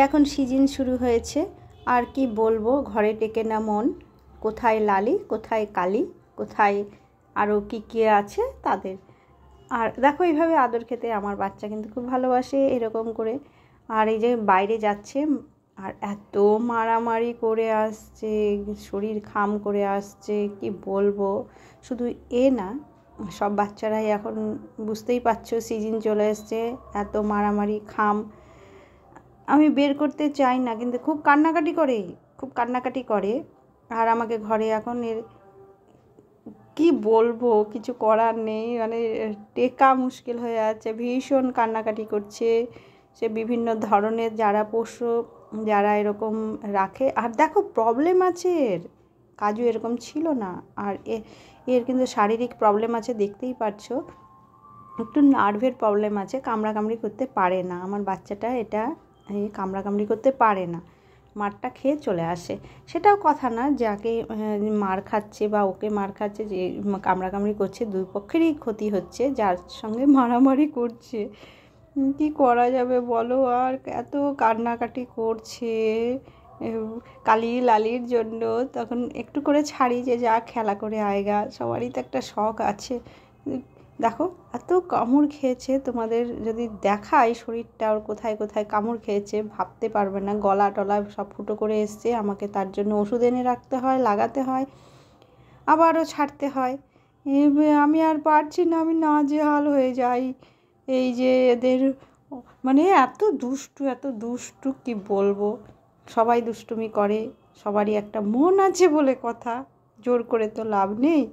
এখন সিজন শুরু হয়েছে, আর কি বলবো, ঘরে টেকে না মন। কোথায় লালি, কোথায় কালি, কোথায় আরও কী কী আছে তাদের। আর দেখো এইভাবে আদর খেতে আমার বাচ্চা কিন্তু খুব ভালোবাসে এরকম করে। আর এই যে বাইরে যাচ্ছে আর এত মারামারি করে আসছে, শরীর খাম করে আসছে, কি বলবো। শুধু না, সব বাচ্চারাই এখন বুঝতেই পারছো সিজন চলে এসছে, এত মারামারি খাম। আমি বের করতে চাই না, কিন্তু খুব কান্নাকাটি করে, খুব কান্নাকাটি করে। আর আমাকে ঘরে এখন কি বলবো, কিছু করার নেই, মানে টেকা মুশকিল হয়ে যাচ্ছে, ভীষণ কান্নাকাটি করছে। সে বিভিন্ন ধরনের যারা পোষ্য, যারা এরকম রাখে। আর দেখো প্রবলেম আছে এর, কাজু এরকম ছিল না। আর এর কিন্তু শারীরিক প্রবলেম আছে, দেখতেই পারছো, একটু নার্ভের প্রবলেম আছে, কামড়াকামড়ি করতে পারে না আমার বাচ্চাটা। এটা কামড়াকামড়ি করতে পারে না, মারটা খেয়ে চলে আসে। সেটাও কথা না, যাকে মার খাচ্ছে বা ওকে মার খাচ্ছে, যে কামড়াকামড়ি করছে, দুই পক্ষেরই ক্ষতি হচ্ছে, যার সঙ্গে মারামারি করছে। কি করা যাবে বলো। আর এত কান্নাকাটি করছে কালি লালির জন্য। তখন একটু করে ছাড়ি, যে যা খেলা করে আয়গা, সবারই তো একটা শখ আছে। দেখো এত কামড় খেয়েছে, তোমাদের যদি দেখাই শরীরটা ওর কোথায় কোথায় কামড় খেয়েছে ভাবতে পারবে না। গলা টলা সব ফুটো করে এসছে, আমাকে তার জন্য ওষুধ এনে রাখতে হয়, লাগাতে হয়, আবারও ছাড়তে হয়। আমি আর পারছি না, আমি নাজেহাল হয়ে যাই। এই যে এদের মানে এত দুষ্টু, এত দুষ্টু, কি বলবো। সবাই দুষ্টুমি করে, সবারই একটা মন আছে বলে কথা, জোর করে তো লাভ নেই।